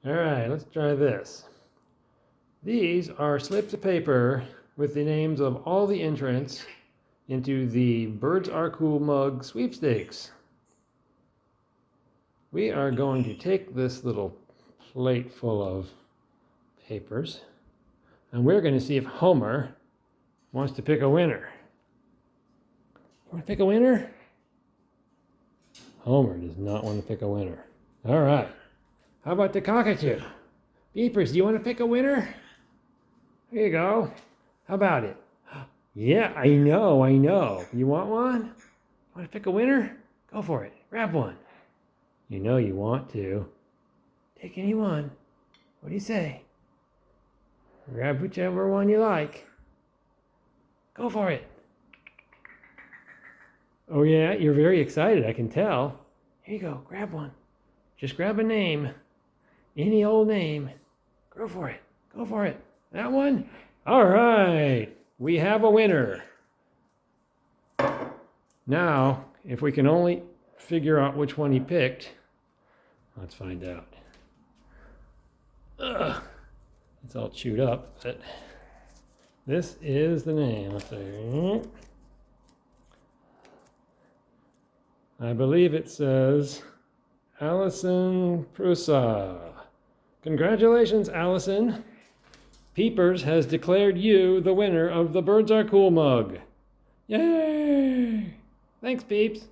All right, let's try this. These are slips of paper with the names of all the entrants into the Birds Are Cool Mug Sweepstakes. We are going to take this little plate full of papers, and we're going to see if Homer wants to pick a winner. You want to pick a winner? Homer does not want to pick a winner. All right. How about the cockatoo? Peepers, do you want to pick a winner? Here you go. How about it? Yeah, I know. You want one? You want to pick a winner? Go for it. Grab one. You know you want to. Take any one. What do you say? Grab whichever one you like. Go for it. Oh yeah, you're very excited, I can tell. Here you go, grab one. Just grab a name. Any old name. Go for it. Go for it. That one? All right, we have a winner. Now, if we can only figure out which one he picked, let's find out. Ugh, it's all chewed up, but this is the name. Let's see. I believe it says Allison Prusa. Congratulations, Allison. Peepers has declared you the winner of the Birds Are Cool mug. Yay! Thanks, Peeps.